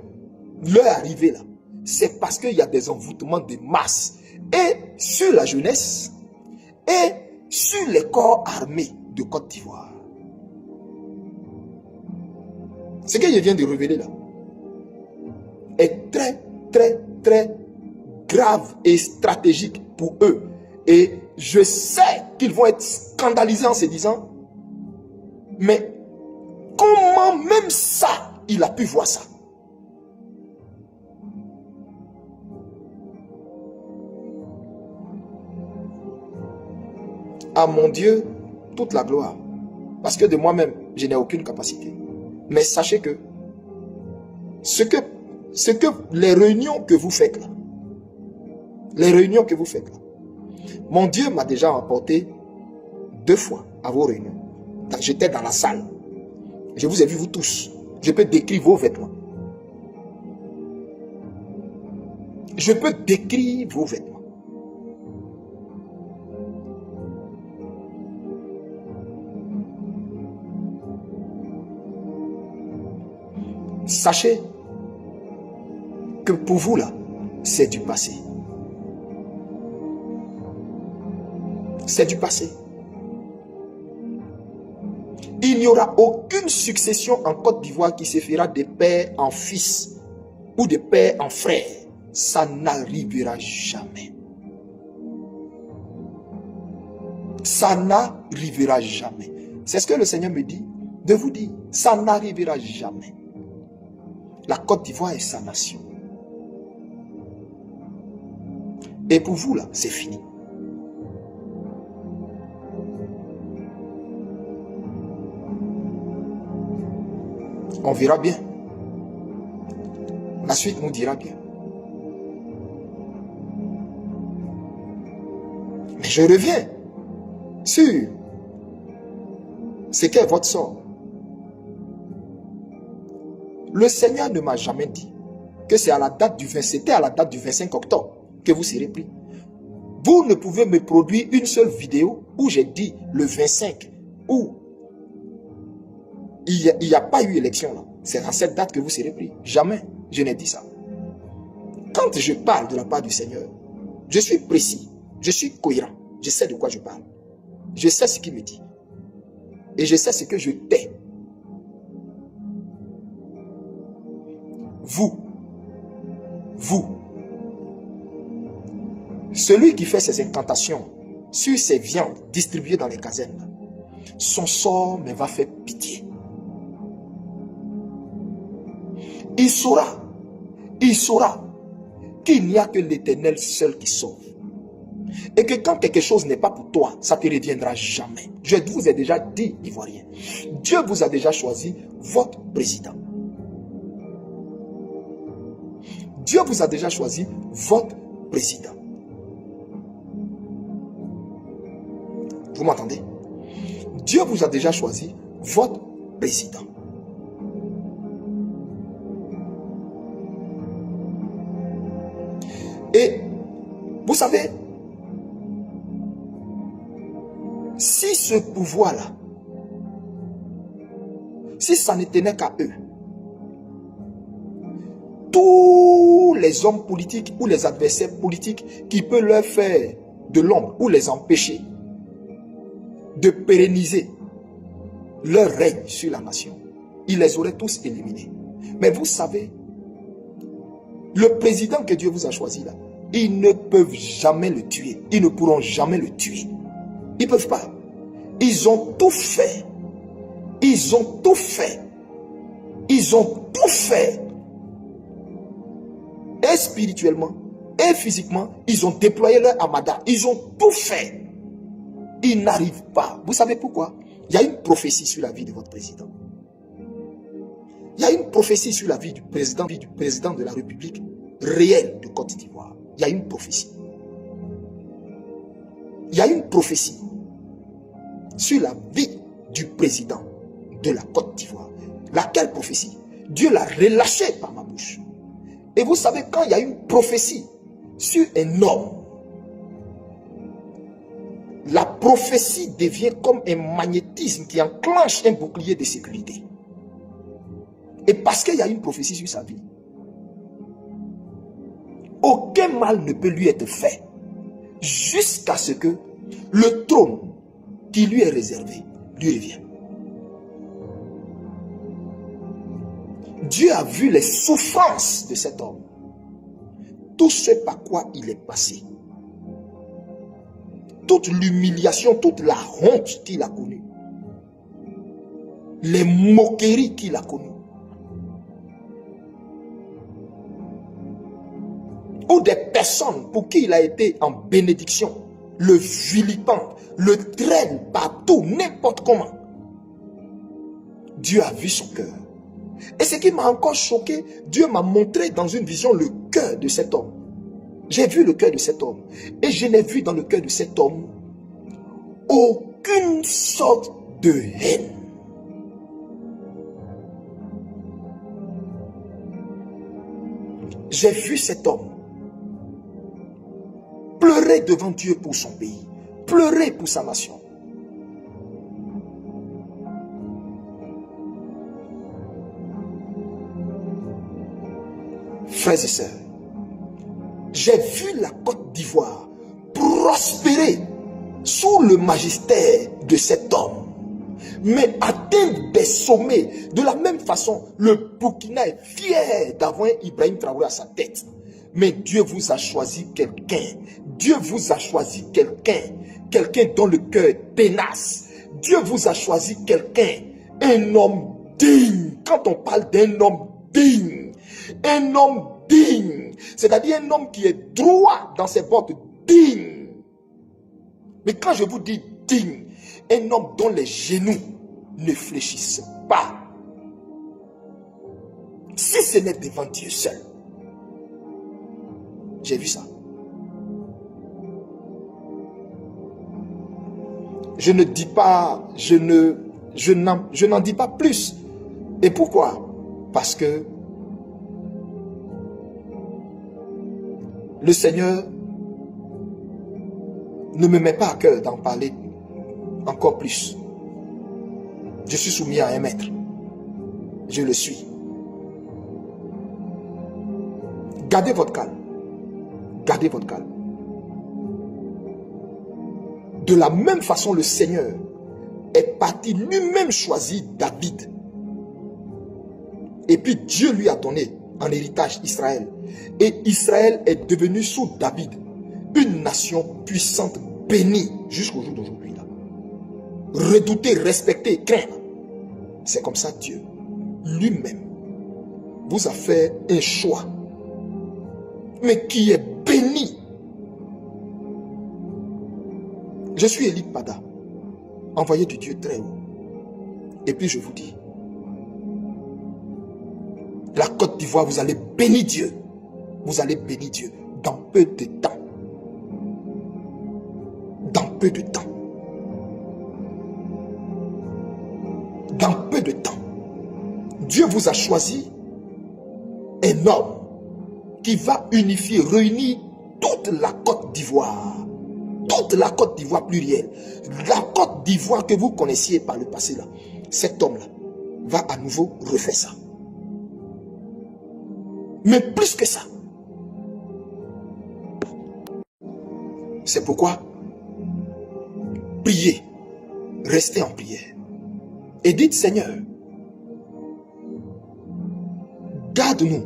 leur arriver là, c'est parce qu'il y a des envoûtements de masse et sur la jeunesse et sur les corps armés de Côte d'Ivoire. Ce que je viens de révéler là est très grave et stratégique pour eux. Et je sais qu'ils vont être scandalisés en se disant, mais comment même ça, il a pu voir ça? À mon Dieu, toute la gloire. Parce que de moi-même, je n'ai aucune capacité. Mais sachez que ce que les réunions que vous faites là, mon Dieu m'a déjà emporté 2 fois à vos réunions. J'étais dans la salle. Je vous ai vu vous tous. Je peux décrire vos vêtements. Je peux décrire vos vêtements. Sachez que pour vous là, c'est du passé. C'est du passé. Il n'y aura aucune succession en Côte d'Ivoire qui se fera de père en fils ou de père en frère. Ça n'arrivera jamais. Ça n'arrivera jamais. C'est ce que le Seigneur me dit de vous dire. Ça n'arrivera jamais. La Côte d'Ivoire est sa nation. Et pour vous, là, c'est fini. On verra bien. La suite nous dira bien. Mais je reviens sur ce qu'est votre sort. Le Seigneur ne m'a jamais dit que c'est à la date du 20, c'était à la date du 25 octobre que vous serez pris. Vous ne pouvez me produire une seule vidéo où j'ai dit le 25, où il n'y a pas eu élection là. C'est à cette date que vous serez pris. Jamais je n'ai dit ça. Quand je parle de la part du Seigneur, je suis précis, je suis cohérent, je sais de quoi je parle. Je sais ce qu'il me dit. Et je sais ce que je tais. Vous, celui qui fait ses incantations sur ses viandes distribuées dans les casernes, son sort me va faire pitié. Il saura qu'il n'y a que l'Éternel seul qui sauve. Et que quand quelque chose n'est pas pour toi, ça ne te reviendra jamais. Je vous ai déjà dit, Ivoirien, Dieu vous a déjà choisi votre président. Dieu vous a déjà choisi votre président. Vous m'entendez? Dieu vous a déjà choisi votre président. Et vous savez, si ce pouvoir-là, si ça ne tenait qu'à eux, tous les hommes politiques ou les adversaires politiques qui peuvent leur faire de l'ombre ou les empêcher de pérenniser leur règne sur la nation, il les aurait tous éliminés. Mais vous savez, le président que Dieu vous a choisi là, ils ne peuvent jamais le tuer. Ils ne pourront jamais le tuer. Ils ne peuvent pas. Ils ont tout fait. Ils ont tout fait. Ils ont tout fait. Et spirituellement, et physiquement, ils ont déployé leur amada. Ils ont tout fait. Ils n'arrivent pas. Vous savez pourquoi? Il y a une prophétie sur la vie de votre président. Il y a une prophétie sur la vie du président de la République réelle de Côte d'Ivoire. Il y a une prophétie. Il y a une prophétie sur la vie du président de la Côte d'Ivoire. Laquelle prophétie? Dieu l'a relâchée par ma bouche. Et vous savez, quand il y a une prophétie sur un homme, la prophétie devient comme un magnétisme qui enclenche un bouclier de sécurité. Et parce qu'il y a une prophétie sur sa vie, aucun mal ne peut lui être fait jusqu'à ce que le trône qui lui est réservé lui revienne. Dieu a vu les souffrances de cet homme, tout ce par quoi il est passé, toute l'humiliation, toute la honte qu'il a connue, les moqueries qu'il a connues, ou des personnes pour qui il a été en bénédiction, le vilipendent, le traîne partout, n'importe comment. Dieu a vu son cœur. Et ce qui m'a encore choqué, Dieu m'a montré dans une vision le cœur de cet homme. J'ai vu le cœur de cet homme. Et je n'ai vu dans le cœur de cet homme aucune sorte de haine. J'ai vu cet homme pleurer devant Dieu pour son pays, pleurer pour sa nation. Frères et sœurs, j'ai vu la Côte d'Ivoire prospérer sous le magistère de cet homme, mais atteindre des sommets. De la même façon, le Burkina est fier d'avoir Ibrahim Traoré à sa tête. Mais Dieu vous a choisi quelqu'un. Dieu vous a choisi quelqu'un. Quelqu'un dont le cœur est tenace. Dieu vous a choisi quelqu'un. Un homme digne. Quand on parle d'un homme digne, un homme digne, c'est-à-dire un homme qui est droit dans ses bottes, digne. Mais quand je vous dis digne, un homme dont les genoux ne fléchissent pas. Si ce n'est devant Dieu seul. J'ai vu ça. Je ne dis pas, je n'en dis pas plus. Et pourquoi? Parce que le Seigneur ne me met pas à cœur d'en parler encore plus. Je suis soumis à un maître. Je le suis. Gardez votre calme. Gardez votre calme. De la même façon, le Seigneur est parti lui-même choisir David. Et puis Dieu lui a donné en héritage Israël. Et Israël est devenu sous David une nation puissante, bénie jusqu'au jour d'aujourd'hui. Redoutée, respectée, crainte. C'est comme ça Dieu lui-même vous a fait un choix, mais qui est béni. Je suis Élie Pada, envoyé de Dieu très haut. Et puis je vous dis, la Côte d'Ivoire, vous allez bénir Dieu. Vous allez bénir Dieu dans peu de temps. Dans peu de temps. Dans peu de temps. Dieu vous a choisi un homme qui va unifier, réunir toute la Côte d'Ivoire. Toute la Côte d'Ivoire plurielle. La Côte d'Ivoire que vous connaissiez par le passé là. Cet homme-là va à nouveau refaire ça. Mais plus que ça. C'est pourquoi, priez, restez en prière. Et dites, Seigneur, garde-nous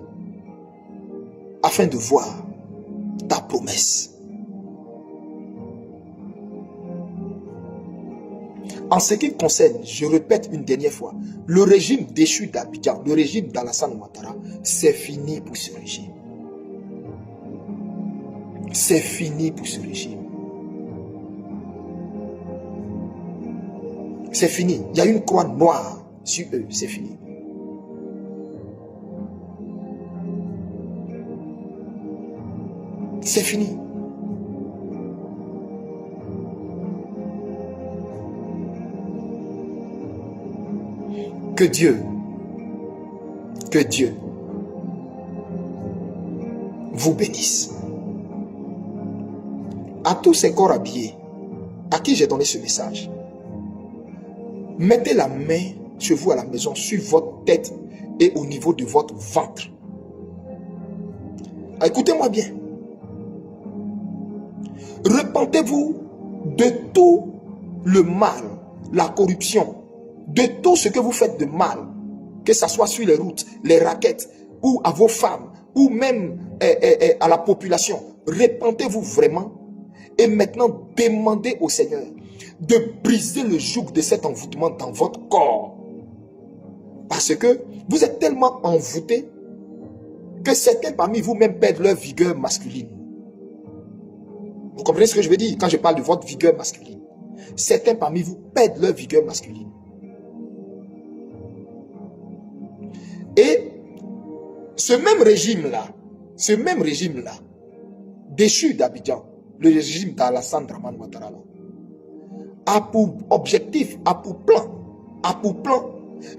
afin de voir ta promesse. En ce qui concerne, je répète une dernière fois, le régime déchu d'Abidjan, le régime d'Alassane Ouattara, c'est fini pour ce régime. C'est fini pour ce régime. C'est fini. Il y a une croix noire sur eux, c'est fini. C'est fini. Que Dieu vous bénisse. À tous ces corps habillés, à qui j'ai donné ce message, mettez la main sur vous à la maison, sur votre tête et au niveau de votre ventre. Écoutez-moi bien. Repentez-vous de tout le mal, la corruption, de tout ce que vous faites de mal, que ce soit sur les routes, les raquettes, ou à vos femmes, ou même à la population. Repentez-vous vraiment et maintenant demandez au Seigneur de briser le joug de cet envoûtement dans votre corps. Parce que vous êtes tellement envoûtés que certains parmi vous-même perdent leur vigueur masculine. Vous comprenez ce que je veux dire quand je parle de votre vigueur masculine? Certains parmi vous perdent leur vigueur masculine. Et ce même régime-là, déchu d'Abidjan, le régime d'Alassane Ouattara, a pour objectif, a pour plan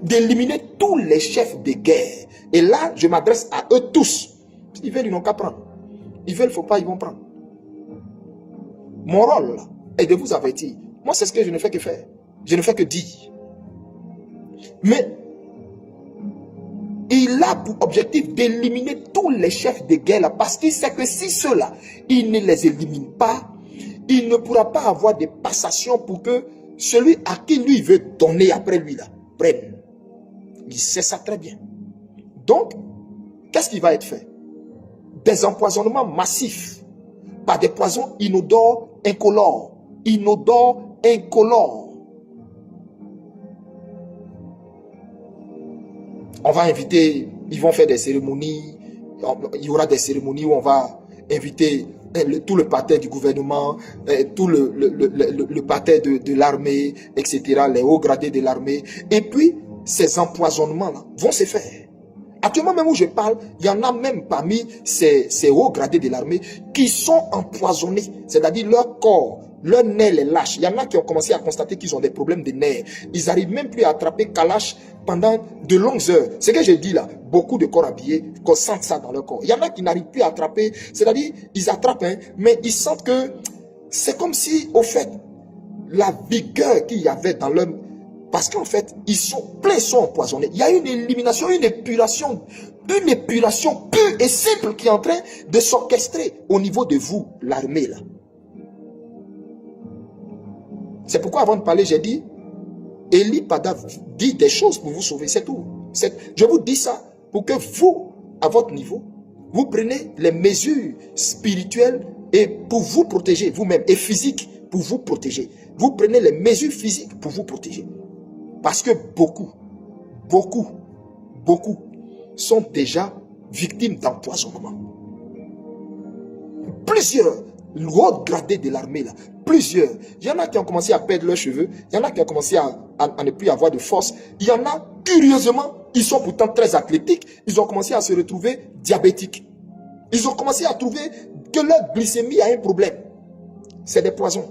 d'éliminer tous les chefs de guerre. Et là, je m'adresse à eux tous. Ils veulent, ils n'ont qu'à prendre. Ils veulent, il ne faut pas, ils vont prendre. Mon rôle est de vous avertir. Moi, c'est ce que je ne fais que faire. Je ne fais que dire. Mais il a pour objectif d'éliminer tous les chefs de guerre là, parce qu'il sait que si ceux-là, il ne les élimine pas, il ne pourra pas avoir de passation pour que celui à qui lui veut donner après lui là, prenne. Il sait ça très bien. Donc, qu'est-ce qui va être fait? Des empoisonnements massifs par des poisons inodores, incolores. Inodores, incolores. On va inviter, ils vont faire des cérémonies, il y aura des cérémonies où on va inviter tout le parterre du gouvernement, tout le parterre de l'armée, etc., les hauts gradés de l'armée. Et puis, ces empoisonnements-là vont se faire. Actuellement, même où je parle, il y en a même parmi ces hauts gradés de l'armée qui sont empoisonnés, c'est-à-dire leur corps, leur nez les lâche. Il y en a qui ont commencé à constater qu'ils ont des problèmes de nerfs. Ils n'arrivent même plus à attraper Kalash pendant de longues heures. Ce que j'ai dit là, beaucoup de corps habillés sentent ça dans leur corps. Il y en a qui n'arrivent plus à attraper, c'est-à-dire ils attrapent, hein, mais ils sentent que c'est comme si, au fait, la vigueur qu'il y avait dans leur... Parce qu'en fait, ils sont empoisonnés. Il y a une élimination, une épuration pure et simple qui est en train de s'orchestrer au niveau de vous, l'armée là. C'est pourquoi avant de parler, j'ai dit, Eli Pada dit des choses pour vous sauver, c'est tout. Je vous dis ça pour que vous, à votre niveau, vous preniez les mesures spirituelles et pour vous protéger vous-même, et physiques pour vous protéger. Vous prenez les mesures physiques pour vous protéger. Parce que beaucoup sont déjà victimes d'empoisonnement. Plusieurs hauts gradés de l'armée là, plusieurs. Il y en a qui ont commencé à perdre leurs cheveux, il y en a qui ont commencé à ne plus avoir de force. Il y en a, curieusement, ils sont pourtant très athlétiques, ils ont commencé à se retrouver diabétiques. Ils ont commencé à trouver que leur glycémie a un problème. C'est des poisons.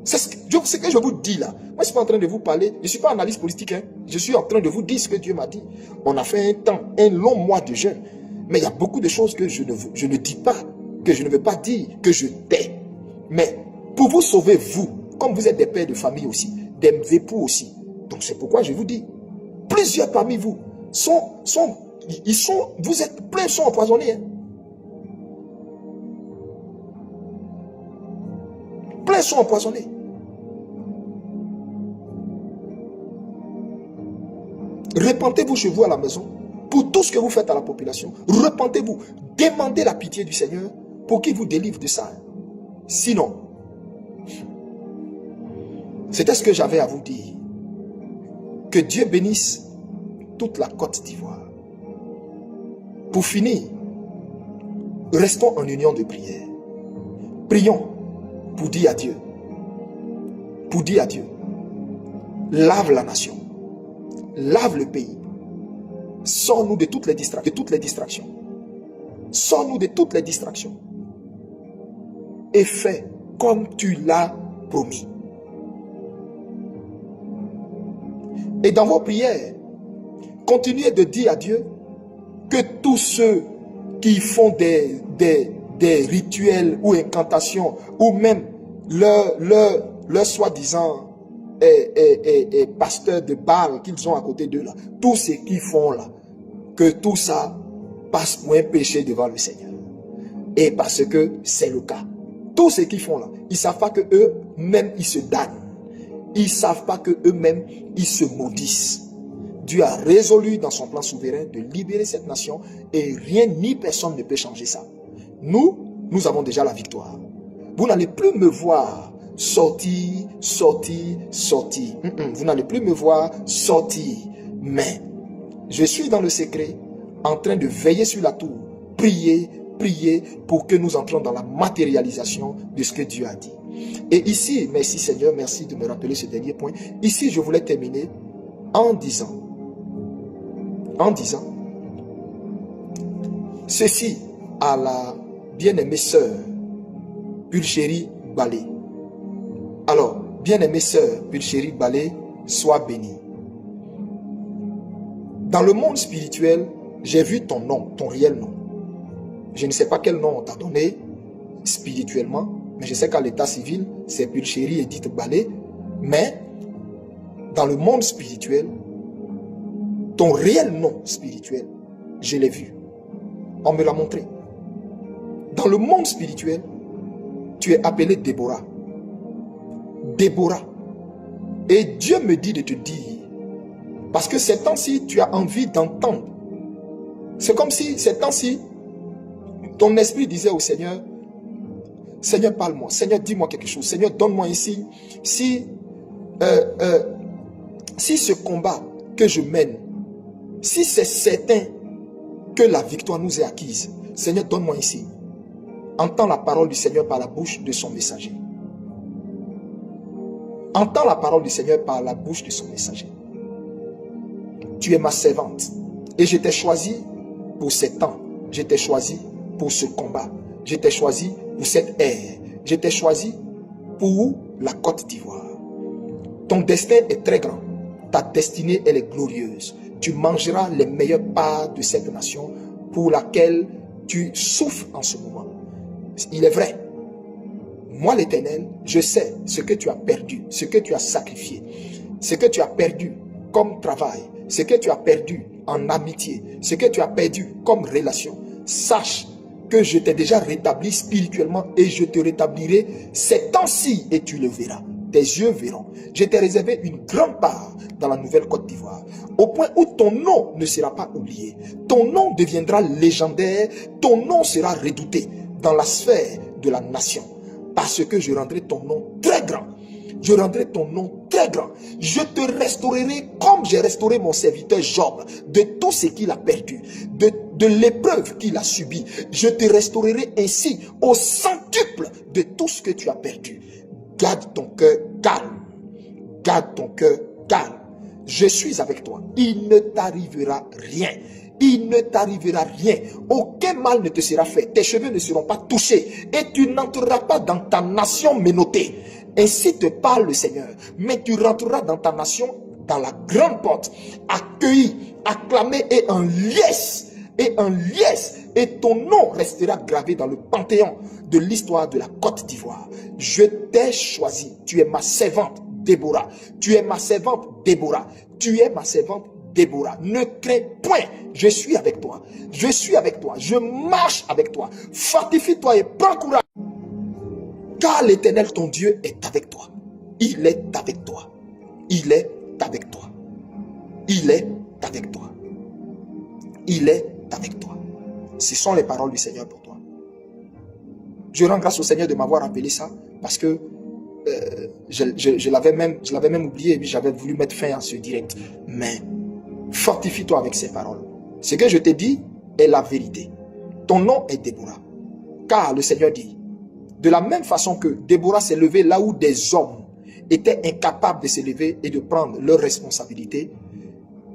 C'est ce que je vous dis là. Moi, je ne suis pas en train de vous parler. Je ne suis pas analyste politique. Hein. Je suis en train de vous dire ce que Dieu m'a dit. On a fait un long mois de jeûne. Mais il y a beaucoup de choses que je ne dis pas, que je ne veux pas dire, que je tais. Mais pour vous sauver, vous, comme vous êtes des pères de famille aussi, des époux aussi. Donc c'est pourquoi je vous dis, plusieurs parmi vous vous êtes pleins, sont empoisonnés. Hein. sont empoisonnés. Repentez-vous chez vous à la maison pour tout ce que vous faites à la population. Repentez-vous. Demandez la pitié du Seigneur pour qu'il vous délivre de ça. Sinon, c'était ce que j'avais à vous dire. Que Dieu bénisse toute la Côte d'Ivoire. Pour finir, restons en union de prière. Prions pour dire à Dieu. Pour dire à Dieu. Lave la nation. Lave le pays. Sors-nous de toutes les distractions. Sors-nous de toutes les distractions. Et fais comme tu l'as promis. Et dans vos prières, continuez de dire à Dieu que tous ceux qui font des rituels ou incantations, ou même leur soi-disant pasteurs de Baal qu'ils ont à côté d'eux là, tout ce qu'ils font là, que tout ça passe pour un péché devant le Seigneur. Et parce que c'est le cas. Tout ce qu'ils font là, ils ne savent pas que eux-mêmes ils se damnent. Ils ne savent pas que eux-mêmes ils se maudissent. Dieu a résolu dans son plan souverain de libérer cette nation et rien ni personne ne peut changer ça. Nous avons déjà la victoire. Vous n'allez plus me voir sortir. Vous n'allez plus me voir sortir. Mais je suis dans le secret, en train de veiller sur la tour, prier pour que nous entrions dans la matérialisation de ce que Dieu a dit. Et ici, merci Seigneur, merci de me rappeler ce dernier point. Ici, je voulais terminer en disant ceci à la bien-aimée sœur Pulchérie Balé. Alors, bien-aimée sœur Pulchérie Balé, sois bénie. Dans le monde spirituel, j'ai vu ton nom, ton réel nom. Je ne sais pas quel nom on t'a donné spirituellement, mais je sais qu'à l'état civil, c'est Pulchérie Edith Balé. Mais dans le monde spirituel, ton réel nom spirituel, je l'ai vu. On me l'a montré. Dans le monde spirituel, tu es appelé Déborah. Déborah. Et Dieu me dit de te dire, parce que ces temps-ci, tu as envie d'entendre. C'est comme si ces temps-ci, ton esprit disait au Seigneur, Seigneur, parle-moi. Seigneur, dis-moi quelque chose. Seigneur, donne-moi ici. Si ce combat que je mène, si c'est certain que la victoire nous est acquise, Seigneur, donne-moi ici. Entends la parole du Seigneur par la bouche de son messager. Entends la parole du Seigneur par la bouche de son messager. Tu es ma servante. Et je t'ai choisi pour ces temps. Je t'ai choisi pour ce combat. Je t'ai choisi pour cette ère. Je t'ai choisi pour la Côte d'Ivoire. Ton destin est très grand. Ta destinée, elle est glorieuse. Tu mangeras les meilleures parts de cette nation pour laquelle tu souffres en ce moment. Il est vrai. Moi, l'Éternel, je sais ce que tu as perdu, ce que tu as sacrifié, ce que tu as perdu comme travail, ce que tu as perdu en amitié, ce que tu as perdu comme relation. Sache que je t'ai déjà rétabli spirituellement et je te rétablirai ces temps-ci et tu le verras. Tes yeux verront. Je t'ai réservé une grande part dans la nouvelle Côte d'Ivoire, au point où ton nom ne sera pas oublié. Ton nom deviendra légendaire, ton nom sera redouté dans la sphère de la nation, parce que je rendrai ton nom très grand. Je rendrai ton nom très grand. Je te restaurerai comme j'ai restauré mon serviteur Job de tout ce qu'il a perdu, de l'épreuve qu'il a subie. Je te restaurerai ainsi au centuple de tout ce que tu as perdu. Garde ton cœur calme. Garde ton cœur calme. Je suis avec toi. Il ne t'arrivera rien. Il ne t'arrivera rien. Aucun mal ne te sera fait. Tes cheveux ne seront pas touchés. Et tu n'entreras pas dans ta nation menottée. Ainsi te parle le Seigneur. Mais tu rentreras dans ta nation, dans la grande porte, accueilli, acclamé et en liesse. Et ton nom restera gravé dans le panthéon de l'histoire de la Côte d'Ivoire. Je t'ai choisi. Tu es ma servante, Déborah. Tu es ma servante, Déborah. Tu es ma servante, Déborah. Ne crains point. Je suis avec toi. Je suis avec toi. Je marche avec toi. Fortifie-toi et prends courage. Car l'Éternel, ton Dieu, est avec toi. Il est avec toi. Il est avec toi. Il est avec toi. Il est avec toi. Ce sont les paroles du Seigneur pour toi. Je rends grâce au Seigneur de m'avoir rappelé ça, parce que je l'avais même oublié, et puis j'avais voulu mettre fin à ce direct. Mais fortifie-toi avec ces paroles. Ce que je t'ai dit est la vérité. Ton nom est Déborah. Car le Seigneur dit, de la même façon que Déborah s'est levée là où des hommes étaient incapables de se lever et de prendre leurs responsabilités,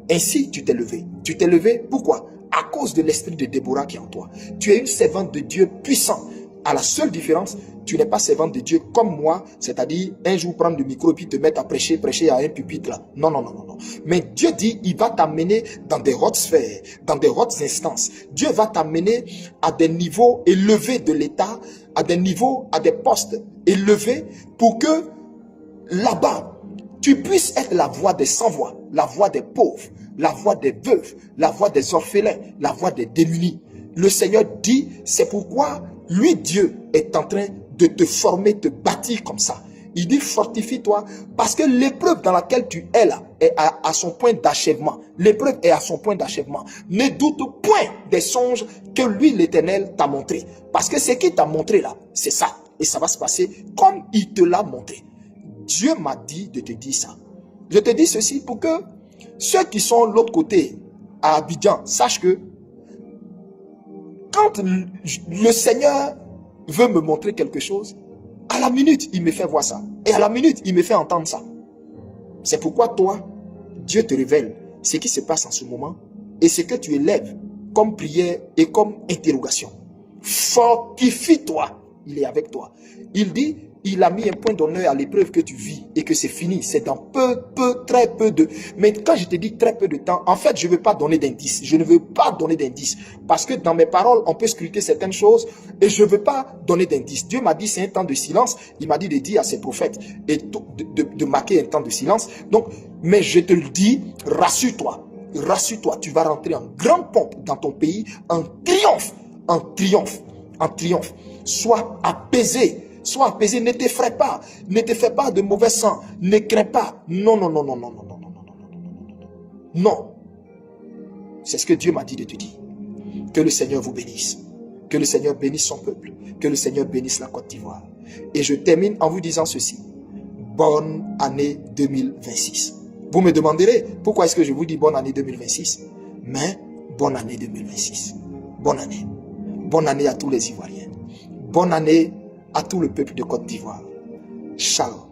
ainsi tu t'es levé. Tu t'es levé, pourquoi? À cause de l'esprit de Déborah qui est en toi. Tu es une servante de Dieu puissant. À la seule différence, tu n'es pas servante de Dieu comme moi, c'est-à-dire un jour prendre le micro et puis te mettre à prêcher à un pupitre là. Non, non, non, non, non. Mais Dieu dit, il va t'amener dans des hautes sphères, dans des hautes instances. Dieu va t'amener à des niveaux élevés de l'État, à des niveaux, à des postes élevés pour que là-bas, tu puisses être la voix des sans-voix, la voix des pauvres, la voix des veuves, la voix des orphelins, la voix des démunis. Le Seigneur dit, c'est pourquoi lui, Dieu, est en train de te former, te bâtir comme ça. Il dit, fortifie-toi, parce que l'épreuve dans laquelle tu es là est à son point d'achèvement. L'épreuve est à son point d'achèvement. Ne doute point des songes que lui, l'Éternel, t'a montré. Parce que ce qu'il t'a montré là, c'est ça. Et ça va se passer comme il te l'a montré. Dieu m'a dit de te dire ça. Je te dis ceci pour que ceux qui sont de l'autre côté, à Abidjan, sachent que quand le Seigneur veut me montrer quelque chose, à la minute, il me fait voir ça. Et à la minute, il me fait entendre ça. C'est pourquoi toi, Dieu te révèle ce qui se passe en ce moment et ce que tu élèves comme prière et comme interrogation. Fortifie-toi, il est avec toi. Il dit, il a mis un point d'honneur à l'épreuve que tu vis et que c'est fini. C'est dans très peu de... Mais quand je te dis très peu de temps, en fait, je ne veux pas donner d'indices. Je ne veux pas donner d'indices. Parce que dans mes paroles, on peut scruter certaines choses et je ne veux pas donner d'indices. Dieu m'a dit, c'est un temps de silence. Il m'a dit de dire à ses prophètes et de marquer un temps de silence. Donc, mais je te le dis, rassure-toi. Rassure-toi, tu vas rentrer en grande pompe dans ton pays, en triomphe, en triomphe, en triomphe. Sois apaisé. Sois apaisé, ne t'effraie pas, ne te fais pas de mauvais sang, ne crains pas. Non, non, non, non, non, non, non, non, non, non, non. Non. C'est ce que Dieu m'a dit de te dire. Que le Seigneur vous bénisse. Que le Seigneur bénisse son peuple. Que le Seigneur bénisse la Côte d'Ivoire. Et je termine en vous disant ceci. Bonne année 2026. Vous me demanderez pourquoi est-ce que je vous dis bonne année 2026. Mais bonne année 2026. Bonne année. Bonne année à tous les Ivoiriens. Bonne année à tout le peuple de Côte d'Ivoire. Shalom.